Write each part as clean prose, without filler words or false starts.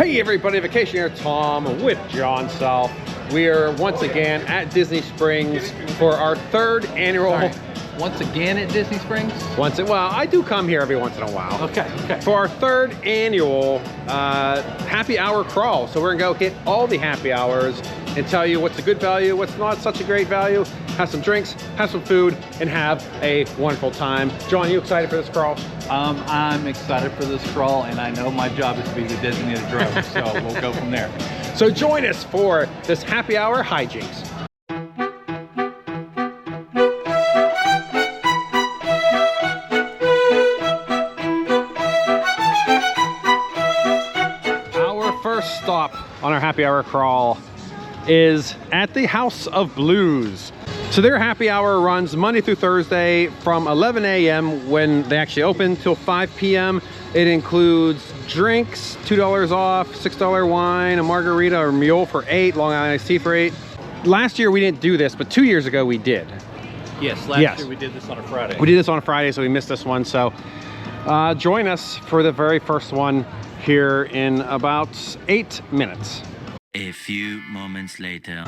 Hey everybody, Vacationeer Tom with John South. We are once again at Disney Springs for our third annual... Sorry. Once again at Disney Springs? Well, I do come here every once in a while. Okay. For our third annual happy hour crawl. So we're gonna go hit all the happy hours and tell you what's a good value, what's not such a great value, have some drinks, have some food, and have a wonderful time. John, you excited for this crawl? I'm excited for this crawl, and I know my job is to be the designated driver, so we'll go from there. So join us for this happy hour hijinks. Our first stop on our happy hour crawl is at the House of Blues. So their happy hour runs Monday through Thursday from 11 a.m. when they actually open till 5 p.m. It includes drinks, $2 off, $6 wine, a margarita or mule for $8, Long Island iced tea for $8. Last year we didn't do this, but 2 years ago we did. Yes, last year we did this on a Friday. We did this on a Friday, so we missed this one. So join us for the very first one here in about 8 minutes. A few moments later.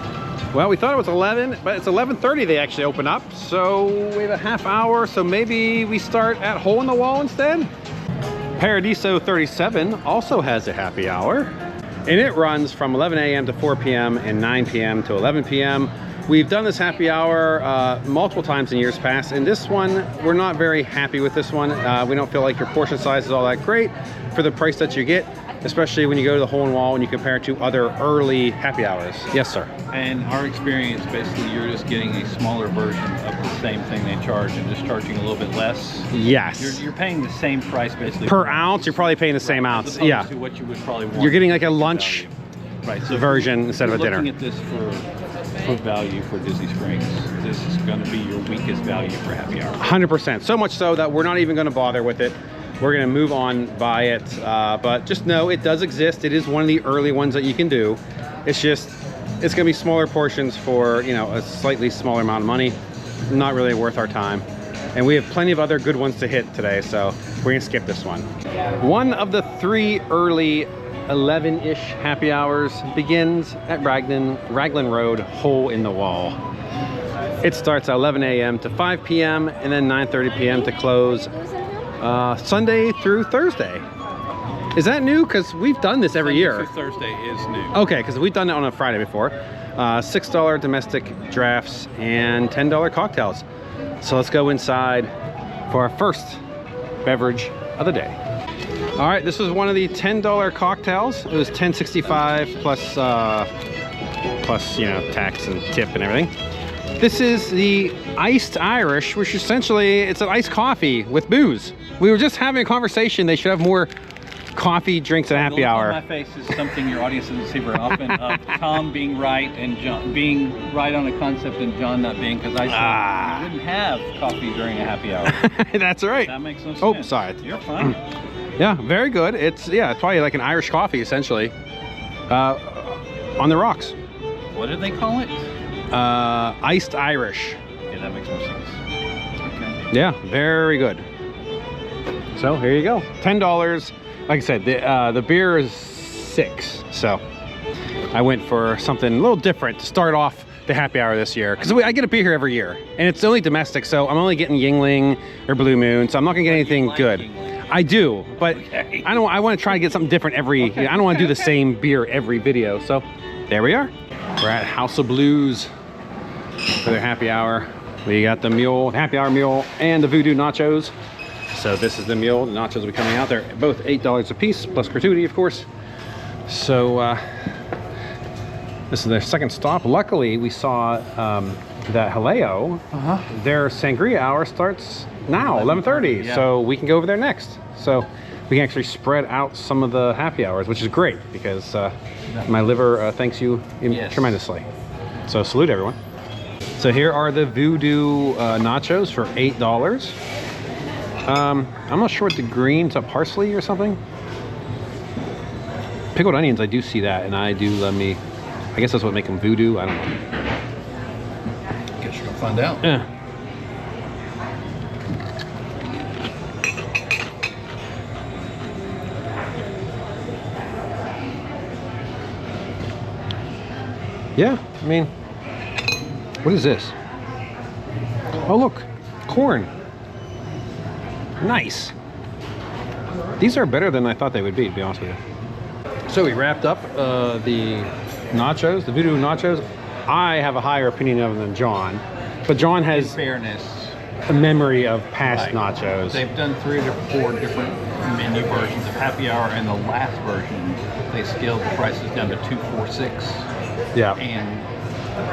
Well, we thought it was 11, but it's 11:30 they actually open up. So we have a half hour, so maybe we start at Hole in the Wall instead? Paradiso 37 also has a happy hour, and it runs from 11 a.m. to 4 p.m. and 9 p.m. to 11 p.m. We've done this happy hour multiple times in years past, and this one, we're not very happy with this one. We don't feel like your portion size is all that great for the price that you get, especially when you go to the Hole in the Wall and you compare it to other early happy hours. Yes, sir. And our experience, basically, you're just getting a smaller version of the same thing they charge and just charging a little bit less. Yes. You're paying the same price, basically. Per ounce, you're probably paying the same ounce. Yeah. To what you would probably want. You're getting like a lunch so version instead of a dinner. Looking at this for value for Disney Springs, this is going to be your weakest value for happy hour. 100%. So much so that we're not even going to bother with it. We're going to move on by it, but just know it does exist. It is one of the early ones that you can do. It's just, it's going to be smaller portions for, you know, a slightly smaller amount of money. Not really worth our time. And we have plenty of other good ones to hit today, so we're going to skip this one. One of the 3 early 11-ish happy hours begins at Raglan Road, Hole in the Wall. It starts at 11 a.m. to 5 p.m. and then 9:30 p.m. to close. Sunday through Thursday. Is that new? Because we've done this every year. Sunday through Thursday is new. Okay, because we've done it on a Friday before. $6 domestic drafts and $10 cocktails. So let's go inside for our first beverage of the day. All right, this was one of the $10 cocktails. It was $10.65 plus you know, tax and tip and everything. This is the iced Irish, which essentially it's an iced coffee with booze. We were just having a conversation. They should have more coffee drinks at happy hour. The look on my face is something your audience doesn't see very often. Tom being right and John being right on a concept and John not being, because I said wouldn't have coffee during a happy hour. That's right. That makes no sense. Oh, sorry. You're fine. Yeah, very good. It's probably like an Irish coffee essentially. On the rocks. What did they call it? Iced Irish. Yeah, that makes more sense. Okay. Yeah, very good. So here you go, $10. Like I said, the beer is $6. So I went for something a little different to start off the happy hour this year, because I get a beer here every year, and it's only domestic, so I'm only getting Yingling or Blue Moon, so I'm not gonna get anything good. Yingling. I do, but okay. I want to try to get something different every. Okay. I don't want to do the same beer every video. So there we are. We're at House of Blues for their happy hour. We got the mule, happy hour mule, and the voodoo nachos. So this is the mule. The nachos will be coming out. They're both $8 a piece, plus gratuity, of course. So this is their second stop. Luckily, we saw that Jaleo, their Sangria hour starts now, 11:30. Yeah. So we can go over there next. So we can actually spread out some of the happy hours, which is great because my liver thanks you tremendously. So salute everyone. So here are the voodoo nachos for $8. I'm not sure what the green, is that parsley or something? Pickled onions, I do see that, and I do love me. I guess that's what make them voodoo, I don't know. Guess you're gonna find out. Yeah. Yeah, I mean, what is this? Oh, look, corn. Nice. These are better than I thought they would be, to be honest with you. So we wrapped up the nachos, the voodoo nachos. I have a higher opinion of them than John, but John has In fairness, a memory of past right. nachos. They've done 3 or 4 different menu versions of happy hour, and the last version, they scaled the prices down to $246. Yeah. And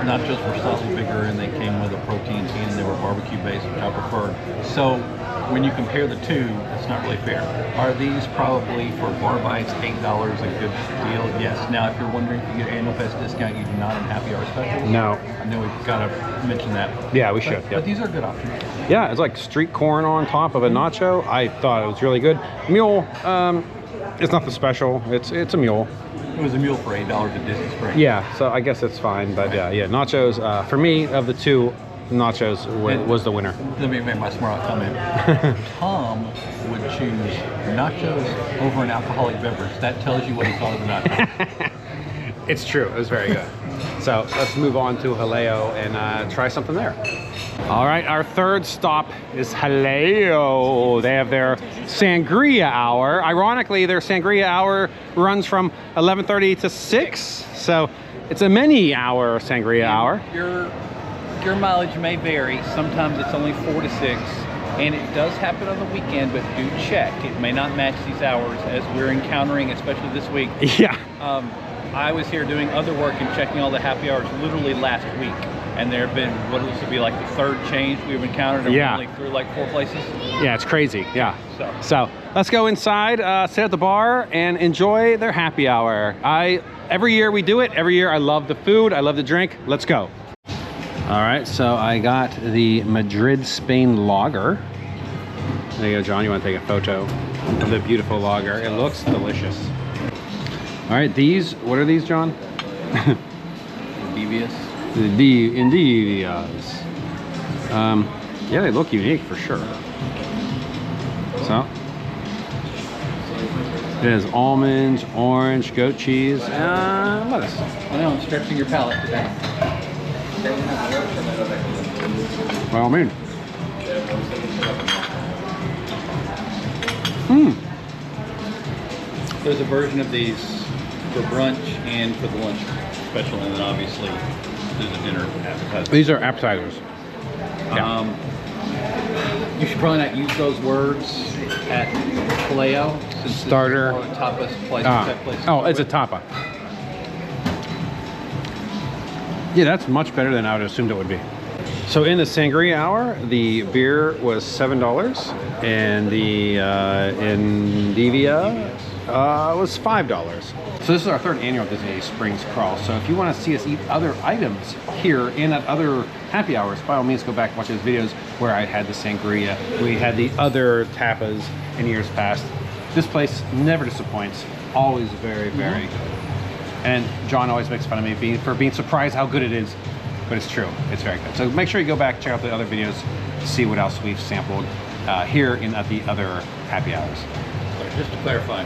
nachos were slightly bigger, and they came with a protein tea, and they were barbecue based, which I preferred. So when you compare the two, it's not really fair. Are these probably for bar bites $8 a good deal? Yes. Now, if you're wondering if you get an annual pass discount, you do not in happy hour specials. No. I know we've got to mention that. Yeah, we should. But these are good options. Yeah, it's like street corn on top of a nacho. I thought it was really good. Mule, it's nothing special. It's a mule. It was a mule for $8 at Disney Springs. Yeah, so I guess it's fine. But yeah, nachos. For me, of the two, nachos was the winner. Let me make my smart comment. Tom would choose nachos over an alcoholic beverage. That tells you what he thought of the nachos. It's true. It was very good. So let's move on to Jaleo and try something there. All right, our third stop is Jaleo. They have their Sangria hour. Ironically, their Sangria hour runs from 11:30 to 6. So it's a many hour Sangria hour. Your mileage may vary. Sometimes it's only 4 to 6. And it does happen on the weekend, but do check. It may not match these hours as we're encountering, especially this week. Yeah. I was here doing other work and checking all the happy hours literally last week. And there have been, what looks to be like the 3rd change we've encountered, and Yeah. we're only through like 4 places. Yeah, it's crazy. Yeah. So let's go inside, sit at the bar, and enjoy their happy hour. Every year we do it. Every year I love the food. I love the drink. Let's go. All right, so I got the Madrid Spain lager. There you go, John. You want to take a photo of the beautiful lager? It looks delicious. All right, what are these, John? devious. The Indivias. Yeah, they look unique for sure. So it has almonds, orange, goat cheese, and lettuce. I know, I'm stretching your palate today. By all means. There's a version of these for brunch and for the lunch special, and then obviously there's a dinner appetizer. These are appetizers. You should probably not use those words at Jaleo, since Starter. this is more a tapas place. Oh, it's a tapa. Yeah, that's much better than I would have assumed it would be. So in the Sangria hour, the beer was $7, and the Indivia was $5. So this is our 3rd annual Disney Springs crawl. So if you want to see us eat other items here and at other happy hours, by all means go back and watch those videos where I had the Sangria. We had the other tapas in years past. This place never disappoints. Always very, very good. And John always makes fun of me for being surprised how good it is. But it's true, it's very good. So make sure you go back, check out the other videos, see what else we've sampled here at the other happy hours. So just to clarify,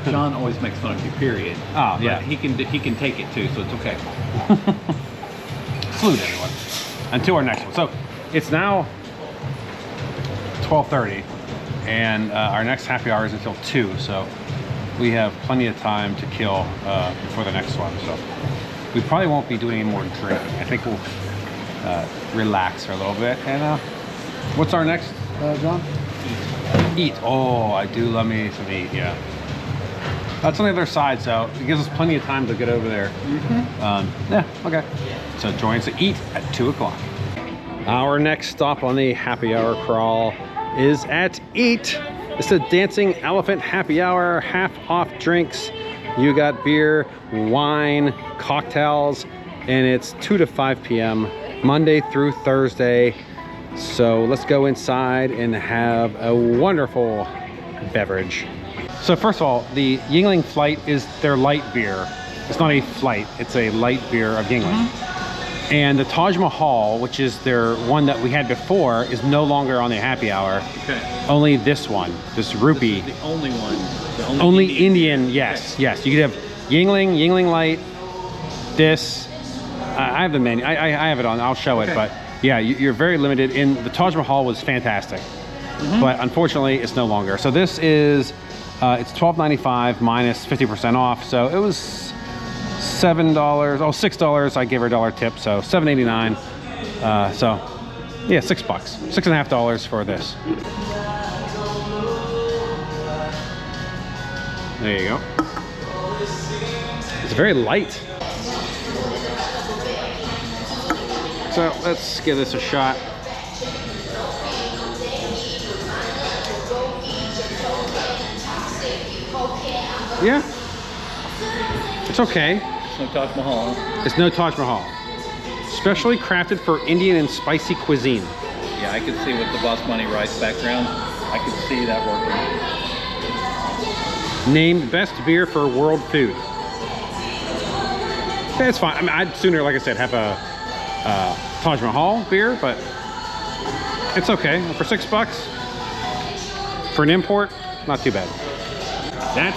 John always makes fun of you, period. Oh, yeah. But he can take it too, so it's okay. Salute everyone. Until our next one. So it's now 12:30, and our next happy hour is until 2. So we have plenty of time to kill before the next one. So we probably won't be doing any more drinking. I think we'll relax for a little bit. And what's our next, John? Eat. Oh, I do love me some eat, yeah. That's on the other side, so it gives us plenty of time to get over there. Yeah, okay. So join us to eat at 2 o'clock. Our next stop on the happy hour crawl is at Eat. It's a Dancing Elephant happy hour, half off drinks. You got beer, wine, cocktails, and it's 2 to 5 p.m. Monday through Thursday. So let's go inside and have a wonderful beverage. So first of all, the Yingling Flight is their light beer. It's not a flight, it's a light beer of Yingling. And the Taj Mahal, which is their one that we had before, is no longer on the happy hour. Okay. Only this one, this rupee. This is the only one. The Only Indian, yes, yes. You could have Yingling, Yingling Light, this, I have the menu. I have it on. I'll show it. Okay. But yeah, you're very limited. In the Taj Mahal was fantastic, but unfortunately, it's no longer. So this is it's $12.95 minus 50% off. So it was $7. Oh, $6. I gave her a $1 tip, so $7.89. So yeah, $6, $6.50 for this. There you go. It's very light. So let's give this a shot. Yeah, it's okay. It's no Taj Mahal. It's no Taj Mahal. Specially crafted for Indian and spicy cuisine. Yeah, I could see with the basmati rice background, I could see that working. Named best beer for world food. Yeah, it's fine. I mean, I'd sooner, like I said, have a Taj Mahal beer, but it's okay. For $6 for an import, not too bad. That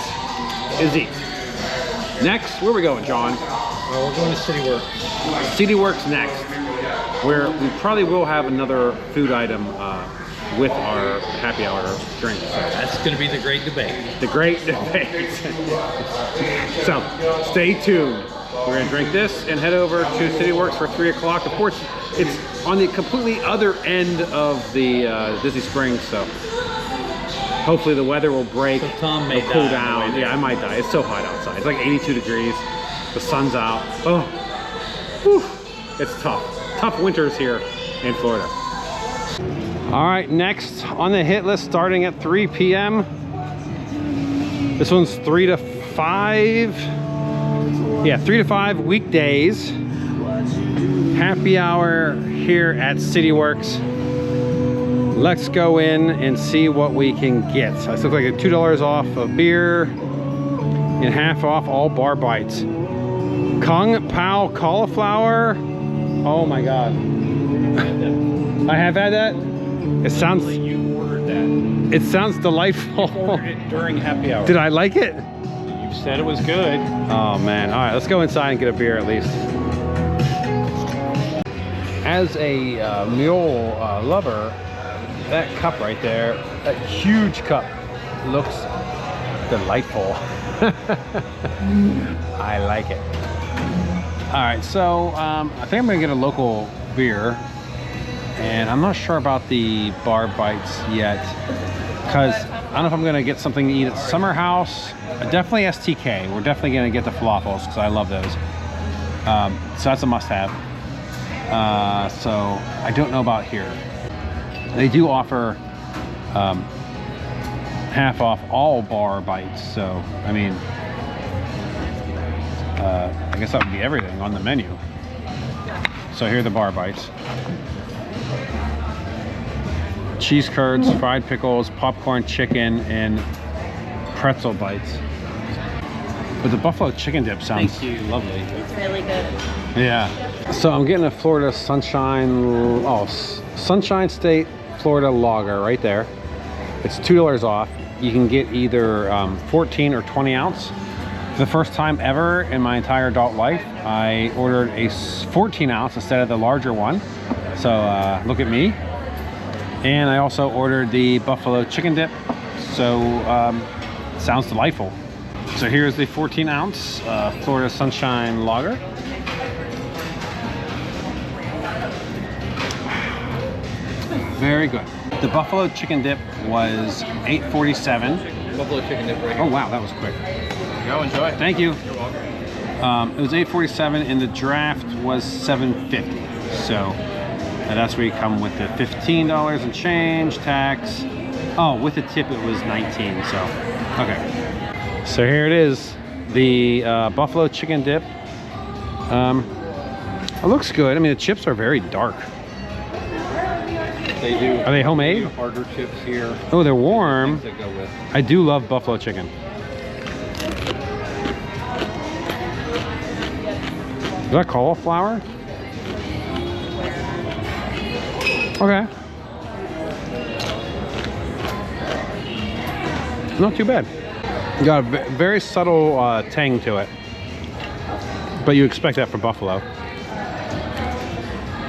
is it. Next, where are we going, John? We're going to City Works. City Works next, where we probably will have another food item with our happy hour drink. So That's going to be the great debate. the great debate. So stay tuned. We're going to drink this and head over to City Works for 3 o'clock. Of course, it's on the completely other end of the Disney Springs, so hopefully the weather will break. So Tom may it'll cool die down. on the way Yeah, I might die. It's so hot outside. It's like 82 degrees. The sun's out. Oh, whew. It's tough. Tough winters here in Florida. All right, next on the hit list, starting at 3 p.m. This one's 3 to 5. Yeah, 3 to 5 weekdays. Happy hour here at City Works. Let's go in and see what we can get. So this looks like a $2 off of beer and half off all bar bites. Kung Pao cauliflower. Oh my God. I have had that. It sounds. You ordered that. It sounds delightful. Ordered it during happy hour. Did I like it? You said it was good. Oh man. All right, let's go inside and get a beer at least. As a mule lover, that cup right there, that huge cup, looks delightful. I like it. All right, so I think I'm gonna get a local beer, and I'm not sure about the bar bites yet, because I don't know if I'm gonna get something to eat at Summer House. Definitely STK. We're definitely gonna get the falafels because I love those. So that's a must-have. So I don't know about here. They do offer half off all bar bites, so I mean, I guess that would be everything on the menu. So here are the bar bites. Cheese curds, fried pickles, popcorn chicken, and pretzel bites. But the buffalo chicken dip sounds lovely. It's really good. Yeah. So I'm getting a Florida Sunshine, Sunshine State Florida Lager right there. It's $2 off. You can get either 14 or 20 ounce. For the first time ever in my entire adult life, I ordered a 14 ounce instead of the larger one. So look at me. And I also ordered the buffalo chicken dip. So sounds delightful. So here's the 14 ounce Florida Sunshine Lager. Very good. The buffalo chicken dip was $8.47. Buffalo chicken dip right here. Oh wow, that was quick. Go enjoy. Thank you. You're welcome. It was $8.47 and the draft was $7.50. So that's where you come with the $15 and change, tax. Oh, with the tip it was $19. So okay. So here it is, the buffalo chicken dip. It looks good. I mean, the chips are very dark. They do. Are they homemade? Harder chips here. Oh, they're warm. Things that go with. I do love buffalo chicken. Is that cauliflower? Okay. Not too bad. Got a very subtle tang to it. But you expect that for buffalo.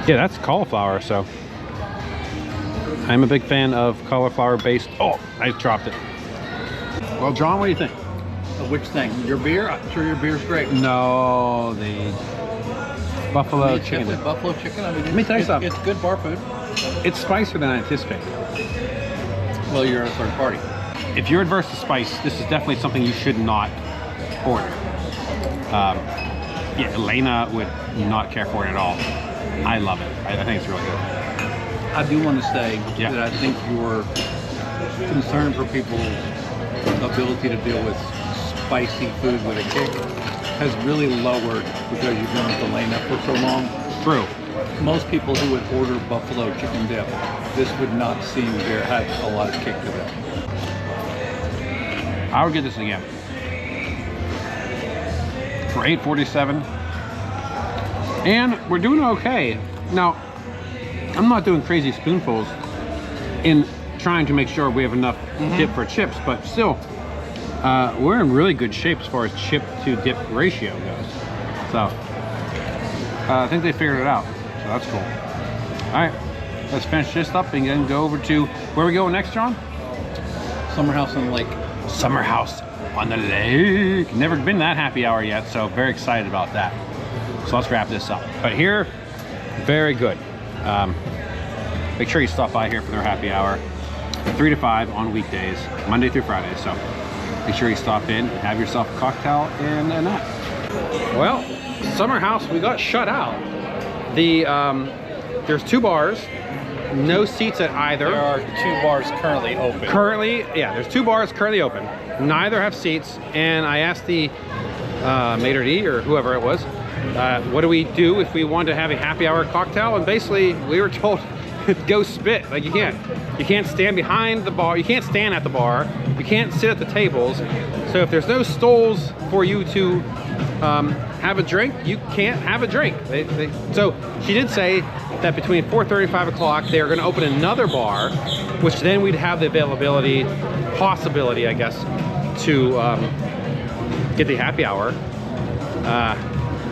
Yeah, that's cauliflower, so I'm a big fan of cauliflower based. Oh, I dropped it. Well, John, what do you think? Which thing? Your beer? I'm sure your beer's great. No, the buffalo chicken. Definitely buffalo chicken. I mean, Let me tell you something. It's good bar food. It's spicier than I anticipated. Well, you're a third party. If you're adverse to spice, this is definitely something you should not order. Yeah, Elena would not care for it at all. I love it. I think it's really good. I do want to say Yeah. that I think your concern for people's ability to deal with spicy food with a kick has really lowered because you've been with Elena for so long. True. Most people who would order buffalo chicken dip, this would not seem to have a lot of kick to them. I would get this again. For $8.47. And we're doing okay. Now, I'm not doing crazy spoonfuls in trying to make sure we have enough dip for chips, but still, we're in really good shape as far as chip to dip ratio goes. So, I think they figured it out. So that's cool. All right, let's finish this up and then go over to where we go next, John? Summer House on the Lake. Summer House on the Lake. Never been to that happy hour yet, so very excited about that. So let's wrap this up. But here, very good. Make sure you stop by here for their happy hour, 3 to 5 on weekdays, Monday through Friday. So make sure you stop in, have yourself a cocktail and a nut. Well, Summer House, we got shut out. There's 2 bars, no seats at either. There are 2 bars currently open. Currently, yeah, there's 2 bars currently open. Neither have seats, and I asked the maitre d' or whoever it was, what do we do if we want to have a happy hour cocktail? And basically, we were told, go spit. Like you can't stand behind the bar, you can't stand at the bar, you can't sit at the tables. So if there's no stalls for you to have a drink, you can't have a drink. So she did say that between 4:30 and 5 o'clock, they are going to open another bar, which then we'd have the availability, possibility, I guess, to get the happy hour.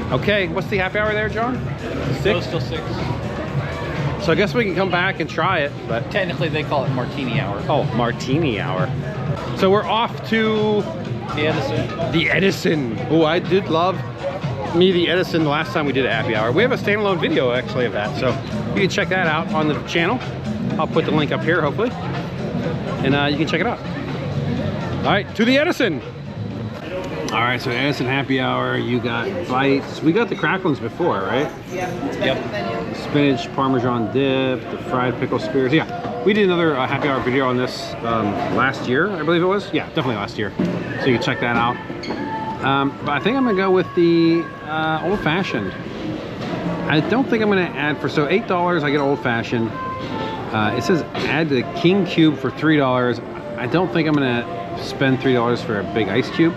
Okay, what's the happy hour there, John? 6? Still 6. So I guess we can come back and try it, but Technically, they call it Martini hour. oh, Martini hour. So we're off to The Edison. the Edison. Oh, I did love the Edison the last time we did a happy hour. We have a standalone video actually of that, so you can check that out on the channel. I'll put the link up here hopefully, and you can check it out. All right, to the Edison. All right, so Edison happy hour. You got bites. We got the cracked ones before, right? Yep. Spinach Parmesan dip, the fried pickle spears. Yeah, we did another happy hour video on this last year, I believe it was. Yeah, definitely last year. So you can check that out. But I think I'm gonna go with the old fashioned. I don't think I'm gonna add for, so $8 I get old fashioned. It says add the king cube for $3. I don't think I'm gonna spend $3 for a big ice cube.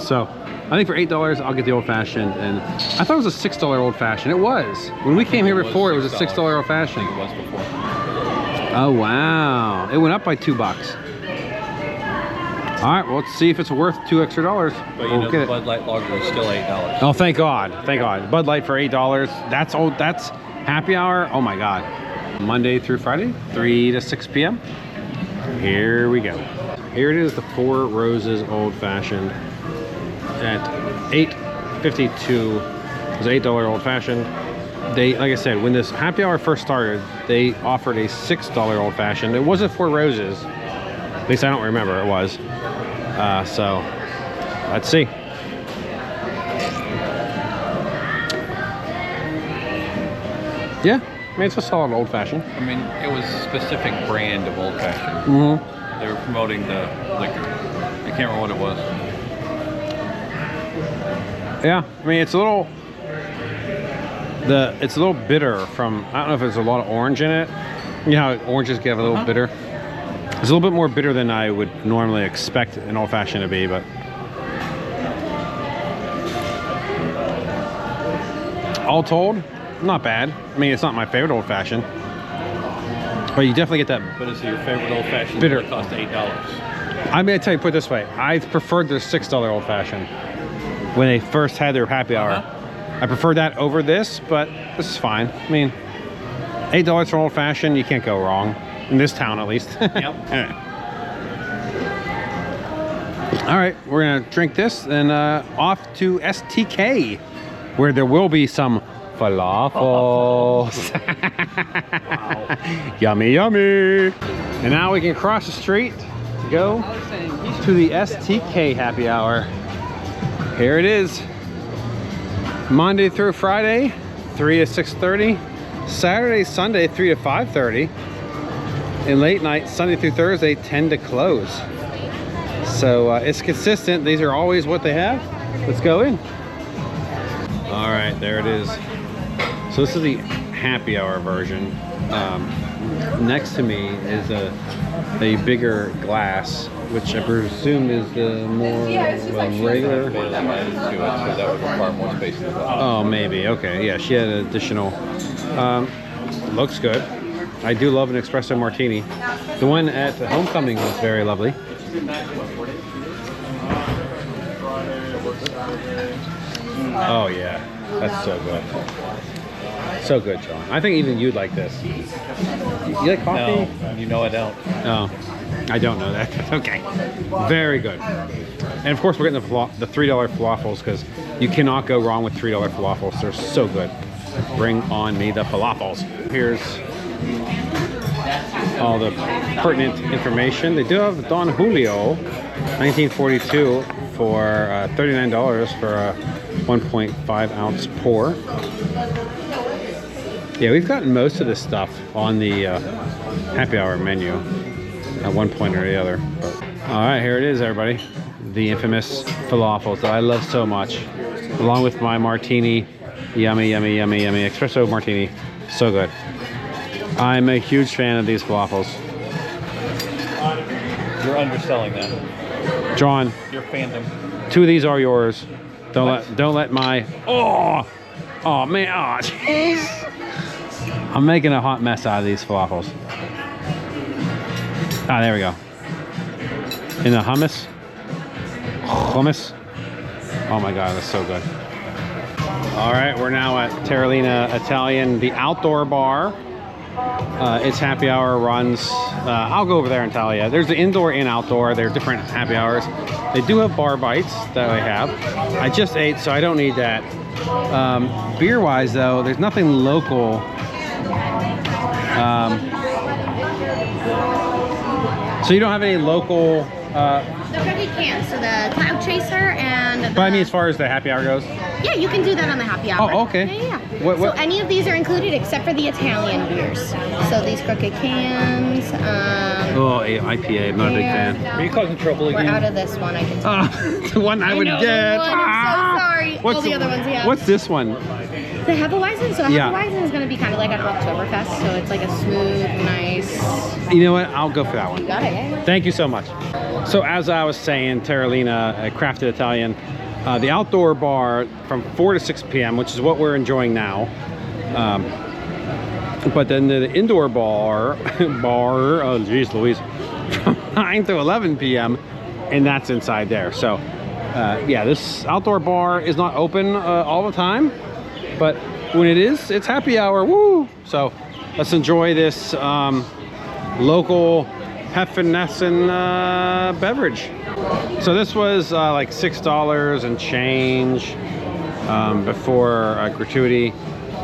So I think for $8 I'll get the old fashioned, and I thought it was a $6 old fashioned. It was when we came here before. It was a $6 old fashioned. It was before. Oh wow! It went up by $2. All right, well, let's see if it's worth $2 extra. But you know, the Bud Light Lager is still $8. Oh, thank God! Thank God! Bud Light for $8. That's old. That's happy hour. Oh my God! Monday through Friday, 3 to 6 p.m. Here we go. Here it is, the Four Roses Old Fashioned at $8.52. It's an $8 Old Fashioned. They, like I said, when this happy hour first started, they offered a $6 Old Fashioned. It wasn't Four Roses. At least I don't remember it was. So, let's see. Yeah, I mean, it's a solid Old Fashioned. I mean, it was a specific brand of old fashioned. Mm-hmm. They were promoting the liquor. I can't remember what it was. Yeah, I mean, it's a little bitter from, I don't know if there's a lot of orange in it. You know how oranges get a little bitter? It's a little bit more bitter than I would normally expect an old fashioned to be, but all told, not bad. I mean, it's not my favorite old fashioned, but you definitely get that. But is it your favorite old fashioned? Bitter. It cost $8. I'm gonna tell you, put it this way, I preferred their $6 old fashioned when they first had their happy hour. I prefer that over this, but this is fine. I mean, $8 for old fashioned, you can't go wrong. In this town, at least. Yep. All right, we're gonna drink this and off to STK, where there will be some falafels. Yummy, yummy. And now we can cross the street to go to the STK happy hour. Here it is. Monday through Friday, 3 to 6:30. Saturday, Sunday, 3 to 5:30. And late night, Sunday through Thursday, 10 to close. So it's consistent. These are always what they have. Let's go in. All right, there it is. So this is the happy hour version. Next to me is a bigger glass, which I presume is the more regular. So that would require more space in the glass. Oh, maybe. Okay, yeah, she had an additional. Looks good. I do love an espresso martini. The one at the homecoming was very lovely. Oh yeah, that's so good. So good, John. I think even you'd like this. You like coffee? No, you know I don't. Oh, I don't know that. Okay. Very good. And of course we're getting the $3 falafels because you cannot go wrong with $3 falafels. They're so good. Bring on me the falafels. Here's all the pertinent information. They do have Don Julio 1942 for $39 for a 1.5 ounce pour. Yeah, we've gotten most of this stuff on the happy hour menu at one point or the other. But, all right, here it is, everybody. The infamous falafels that I love so much, along with my martini. Yummy, yummy, yummy, yummy. Espresso martini. So good. I'm a huge fan of these falafels. You're underselling that. John, Your fandom. 2 of these are yours. Don't let my oh man, oh jeez. I'm making a hot mess out of these falafels. Ah, there we go. In the hummus. Hummus. Oh my god, that's so good. All right, we're now at Terralina Italian, the outdoor bar. It's happy hour runs. I'll go over there and tell you. There's the indoor and outdoor. They're different happy hours. They do have bar bites that I have. I just ate, so I don't need that. Beer-wise, though, there's nothing local. So you don't have any local... The cookie can, so the Cloud Chaser and... But I mean, as far as the happy hour goes? Yeah, you can do that on the happy hour. Oh, okay. Yeah. What? So any of these are included except for the Italian beers. So these crooked cans. Oh, IPA. I'm not a big fan. Are you causing trouble We're again? out of this one, I can tell. The one I would know, get. the one. I'm so sorry. All the other ones, yeah. What's this one? The Hefeweizen. So Yeah. Hefeweizen is going to be kind of like an Oktoberfest. So it's like a smooth, nice... You know what? I'll go for that one. You got it, yeah. Thank you so much. So as I was saying, Terralina, Crafted Italian, the outdoor bar from 4 to 6 p.m., which is what we're enjoying now. But then the indoor bar, oh geez Louise, from 9 to 11 p.m. and that's inside there. So yeah, this outdoor bar is not open all the time, but when it is, it's happy hour, woo! So let's enjoy this local Hefeweizen beverage. So this was like $6 and change before gratuity.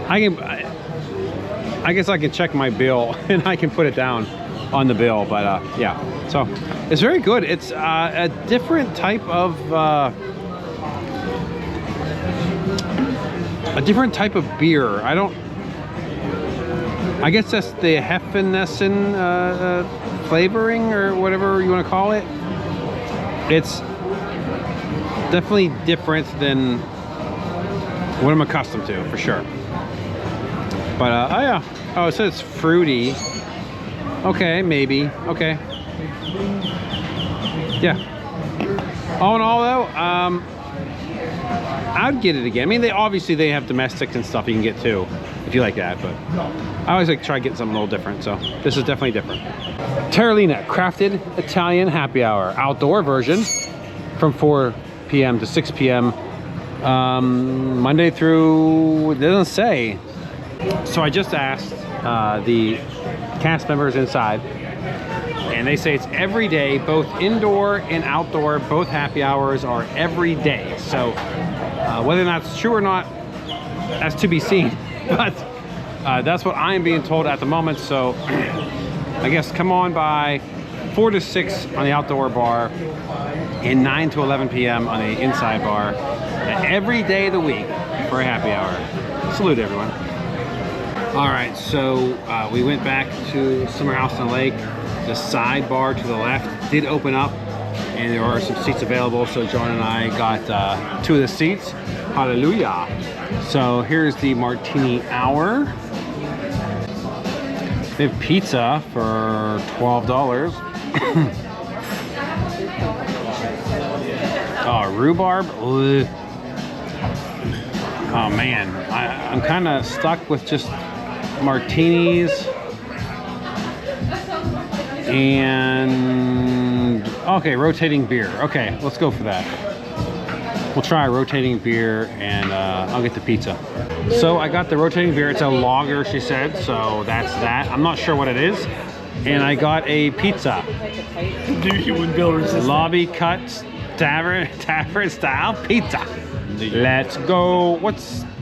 I guess I can check my bill and I can put it down on the bill, but yeah. So it's very good. It's a different type of beer. I guess that's the Hefeweizen flavoring or whatever you want to call it. It's definitely different than what I'm accustomed to, for sure. But oh yeah, oh, it says fruity. Okay, maybe. Okay. Yeah. All in all, though, I'd get it again. I mean, they have domestics and stuff you can get too, if you like that. But I always like to try getting something a little different. So this is definitely different. Terralina Crafted Italian Happy Hour outdoor version from 4 p.m. to 6 p.m. Monday through, it doesn't say. So I just asked the cast members inside, and they say it's every day, both indoor and outdoor, both happy hours are every day. So whether that's true or not, that's to be seen. But that's what I'm being told at the moment. So I guess come on by 4 to 6 on the outdoor bar and 9 to 11 p.m. on the inside bar every day of the week for a happy hour. Salute everyone. All right, so we went back to Summer House on the Lake. The side bar to the left did open up, and there are some seats available. So John and I got 2 of the seats. Hallelujah. So here's the Martini Hour. They have pizza for $12. Oh, rhubarb. Ugh. Oh man, I'm kind of stuck with just martinis and okay, rotating beer. Okay, let's go for that. We'll try a rotating beer, and I'll get the pizza. So I got the rotating beer. It's a lager, she said, so that's that. I'm not sure what it is. And I got a pizza. Dude, you wouldn't be able to resist. Lobby cut tavern style pizza. Let's go.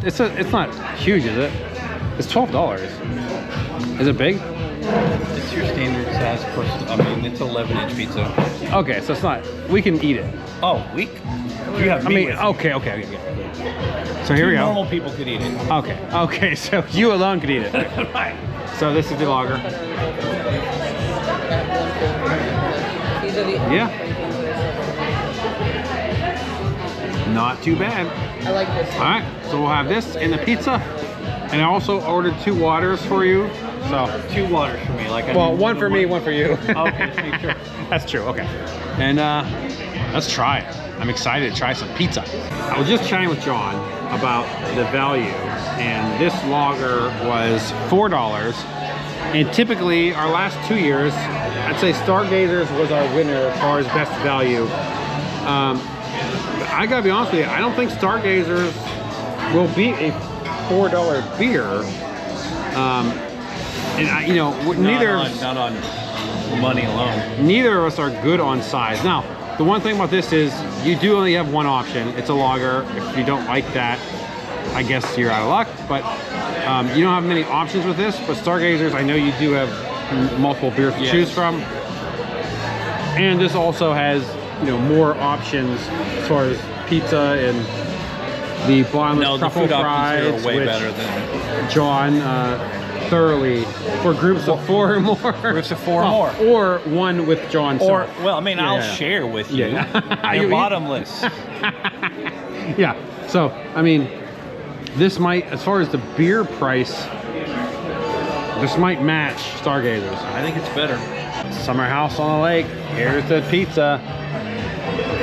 It's not huge, is it? It's $12. Is it big? It's your standard size person. I mean, it's 11-inch pizza. Okay, so it's not. We can eat it. Oh, you have me with you. Okay. So here we go. Normal people could eat it. Okay. So you alone could eat it. Right. So this is the lager. Yeah. Not too bad. I like this. All right, so we'll have this and the pizza, and I also ordered 2 waters for you. So 2 waters for me, like I well, one for me, one for you. Okay, sure. That's true. Okay, and let's try it. I'm excited to try some pizza. I was just chatting with John about the value, and this lager was $4. And typically, our last 2 years, I'd say Stargazers was our winner as far as best value. I gotta be honest with you, I don't think Stargazers will beat a $4 beer. And not on money alone. Neither of us are good on size. Now, the one thing about this is you do only have one option. It's a lager. If you don't like that, I guess you're out of luck. But you don't have many options with this. But Stargazers, I know you do have multiple beers to choose from. And this also has more options as far as pizza and the bottomless truffle fries, are way better than John thoroughly for groups of 4 or more. Groups of 4 or more, or one with John. Or I'll share with you. Yeah. You're bottomless. Yeah. So I mean, this might, as far as the beer price, this might match Stargazers. I think it's better. Summer House on the Lake. Here's the pizza.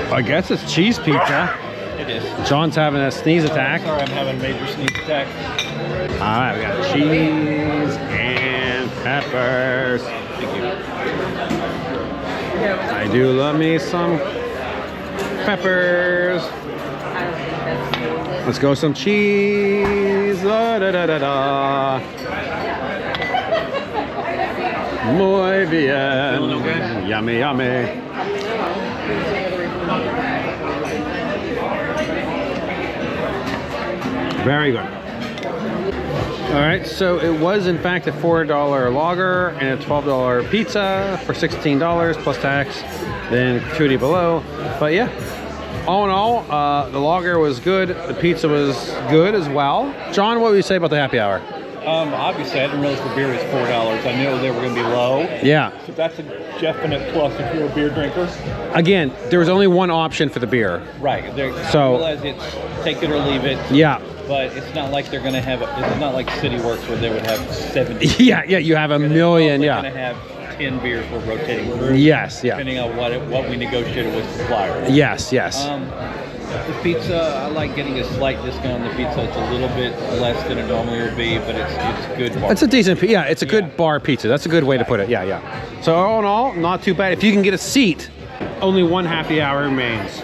I guess it's cheese pizza. It is. John's having a sneeze attack. Sorry, I'm having a major sneeze attack. All right, we got cheese and peppers. Thank you. I do love me some peppers. Let's go some cheese. Da, da, da, da, da. Muy bien. Feeling no good? Yummy, yummy. Very good. All right, so it was in fact a $4 lager and a $12 pizza for $16 plus tax, then gratuity below. But yeah, all in all, the lager was good. The pizza was good as well. John, what would you say about the happy hour? Obviously, I didn't realize the beer was $4. I knew they were going to be low. Yeah. So that's a definite plus if you're a beer drinker. Again, there was only one option for the beer. Right. So I realize it's take it or leave it. Yeah. But it's not like they're going to have, it's not like City Works where they would have 70. Yeah, you have a million, They're going to have 10 beers for rotating through. Yes, yeah. Depending on what we negotiated with suppliers. Yes. The pizza, I like getting a slight discount on the pizza. It's a little bit less than it normally would be, but it's good bar. It's a decent, it's a good bar pizza. That's a good way to put it. Yeah. So all in all, not too bad. If you can get a seat, only one happy hour remains.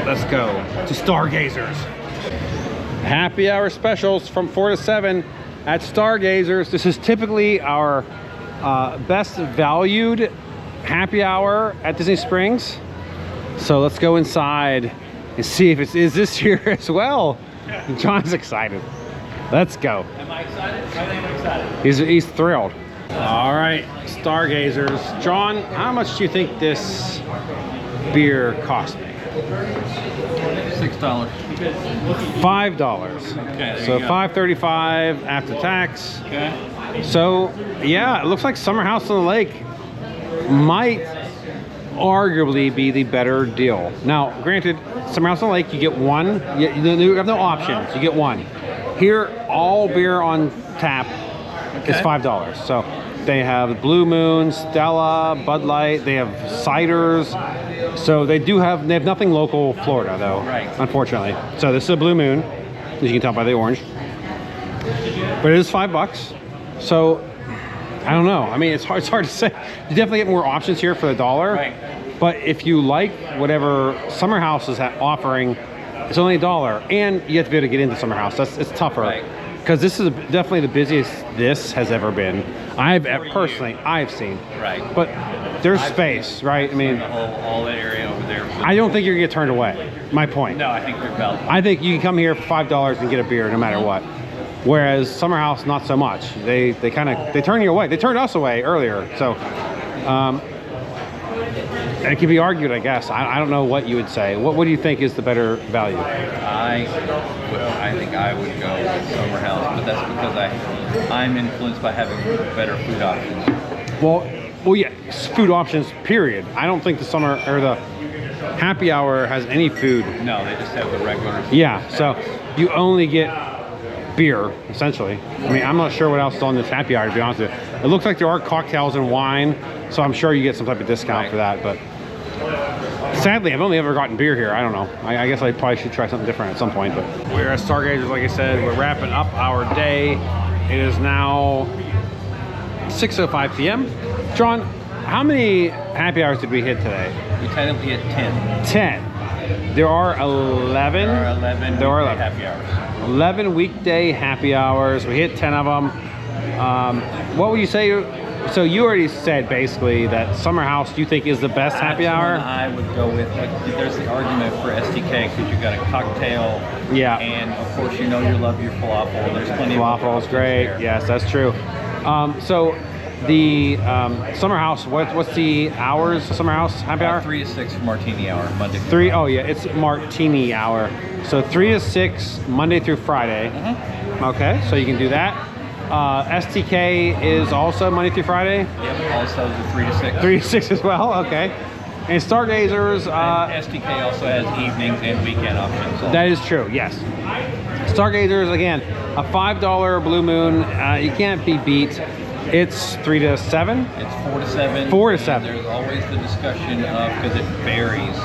let's go to Stargazers. Happy hour specials from 4 to 7 at Stargazers. This is typically our best valued happy hour at Disney Springs. So let's go inside and see if it is this year as well. John's excited. Let's go. Am I excited? I think I'm excited. He's thrilled. All right, Stargazers. John, how much do you think this beer cost me? $6. $5. Okay, So $5.35 after tax. Okay. So yeah, it looks like Summer House on the Lake might arguably be the better deal. Now, granted, Summer House on the Lake, you get one. You have no options. You get one. Here, all beer on tap is $5. So they have Blue Moon, Stella, Bud Light. They have ciders. So they have nothing local Florida though, Right. unfortunately. So this is a Blue Moon, as you can tell by the orange. But it is $5. So I don't know. I mean, it's hard to say. You definitely get more options here for the $1. Right. But if you like whatever Summer House is offering, it's only $1, and you have to be able to get into Summer House. It's tougher. Right. Because this is definitely the busiest this has ever been. I've seen. Right. But there's space, right? I mean, all that area over there. I don't think you're gonna get turned away. My point. No, I think they're valuable. I think you can come here for $5 and get a beer no matter what. Whereas Summer House, not so much. They turn you away. They turned us away earlier. So it can be argued, I guess. I don't know what you would say. What do you think is the better value? I think I would go with Summer House, but that's because I'm influenced by having better food options. Well, yeah, food options, period. I don't think the summer or the happy hour has any food. No, they just have the regular. Yeah, so you only get beer, essentially. I mean, I'm not sure what else is on this happy hour, to be honest with you. It looks like there are cocktails and wine, so I'm sure you get some type of discount for that, but sadly, I've only ever gotten beer here. I don't know. I guess I probably should try something different at some point, but we're at Stargazers, like I said. We're wrapping up our day. It is now 6:05 p.m. John, how many happy hours did we hit today? We technically hit 10. 10. There are 11. There are 11. There are 11. Happy hours. 11 weekday happy hours. We hit 10 of them. What would you say? So you already said basically that Summer House, do you think, is the best happy hour? I would go with, there's the argument for STK because you got a cocktail. Yeah. And of course, you love your falafel. There's plenty Falafel is great. there. Yes, that's true. So the Summer House, what's the hours? Summer House happy hour? 3 to 6 for Martini hour, Monday through 3. Friday. Oh yeah, it's Martini hour. So 3 to 6 Monday through Friday. Okay, so you can do that. STK is also Monday through Friday. Yep, also the 3 to 6. 3 to 6 as well. Okay. And Stargazers. And STK also has evenings and weekend options. That is true. Yes. Stargazers, again, a $5 Blue Moon. You can't be beat. It's 3 to 7. It's 4 to 7. 4 to 7. There's always the discussion of, because it varies,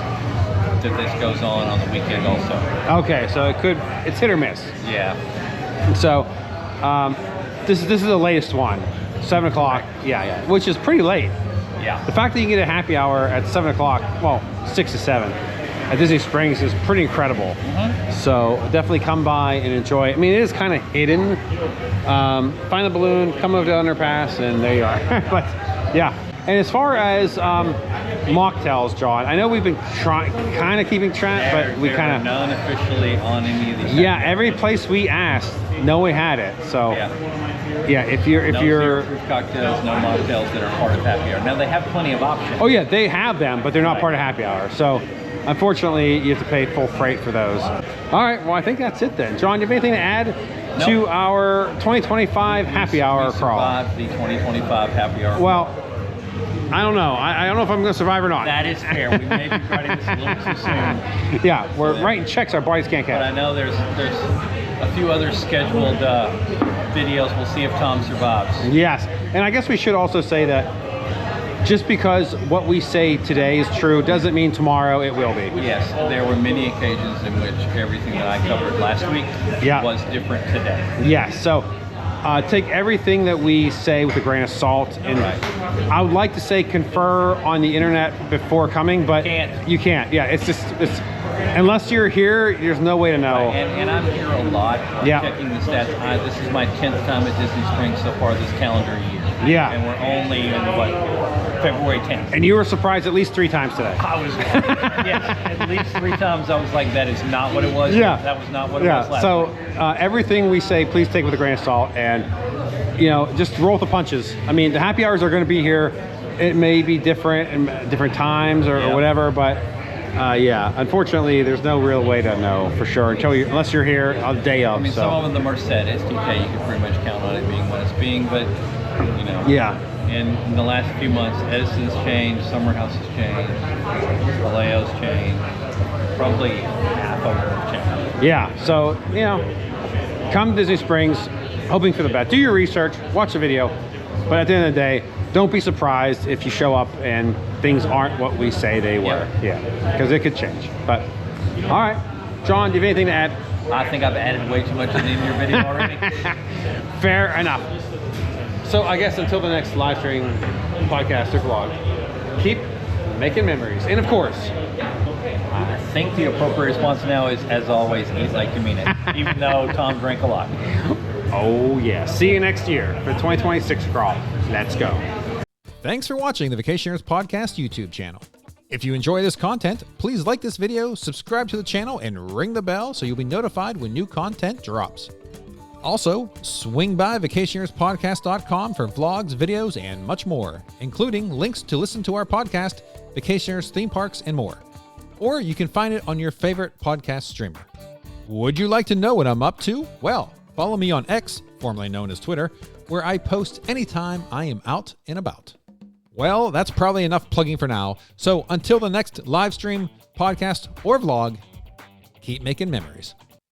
that this goes on the weekend also. Okay, so it's hit or miss. Yeah. So this is the latest one, 7 o'clock. Yeah, which is pretty late. Yeah. The fact that you can get a happy hour at 7 o'clock, well, 6 to 7 at Disney Springs is pretty incredible. So definitely come by and enjoy. I mean, it is kind of hidden. Find the balloon, come over to underpass, and there you are. But yeah. And as far as mocktails, John, I know we've been kind of keeping track, but we kind of none officially on any of these. Yeah, every place we asked, no one had it. So yeah, if you're no zero-proof cocktails, no mocktails that are part of happy hour. Now they have plenty of options. Oh yeah, they have them, but they're not part of happy hour. So unfortunately, you have to pay full freight for those. All right, well I think that's it then. John, do you have anything to add to our 2025 happy hour crawl? Survived the 2025 happy hour. Well, I don't know. I don't know if I'm going to survive or not. That is fair. We may be writing this a little too soon. Yeah, we're writing checks our bodies can't But catch. I know there's a few other scheduled videos. We'll see if Tom survives. Yes, and I guess we should also say that just because what we say today is true doesn't mean tomorrow it will be. Yes, there were many occasions in which everything that I covered last week was different today. Yes, so take everything that we say with a grain of salt. And I would like to say confer on the internet before coming, but you can't. Yeah, it's unless you're here, there's no way to know. And I'm here a lot. Yeah. Checking the stats. This is my 10th time at Disney Springs so far this calendar year. Yeah. And we're only in February 10th. And you were surprised at least 3 times today. I was, yes, at least 3 times. I was like, that is not what it was. Yeah. That was not what it was last So week. everything we say, please take with a grain of salt, and just roll with the punches. I mean, the happy hours are going to be here. It may be different at different times or whatever, but unfortunately, there's no real way to know for sure unless you're here on the day of. I mean, some of them are set. STK, you can pretty much count on it being what it's being, but Yeah. And in the last few months, Edison's changed, Summer House has changed, Jaleo's changed, probably half of them have changed. Yeah. So come to Disney Springs, hoping for the best. Do your research, watch the video, but at the end of the day, don't be surprised if you show up and things aren't what we say they were. Yeah, because it could change. But all right, John, do you have anything to add? I think I've added way too much in your video already. Fair enough. So I guess until the next live stream, podcast, or vlog, keep making memories. And of course, I think the appropriate response now is, as always, eat like you mean it, even though Tom drank a lot. Oh yeah. See you next year for the 2026 crawl. Let's go. Thanks for watching the Vacationers Podcast YouTube channel. If you enjoy this content, please like this video, subscribe to the channel, and ring the bell so you'll be notified when new content drops. Also, swing by vacationerspodcast.com for vlogs, videos, and much more, including links to listen to our podcast, Vacationers, Theme Parks, and more. Or you can find it on your favorite podcast streamer. Would you like to know what I'm up to? Well, follow me on X, formerly known as Twitter, where I post anytime I am out and about. Well, that's probably enough plugging for now. So until the next live stream, podcast, or vlog, keep making memories.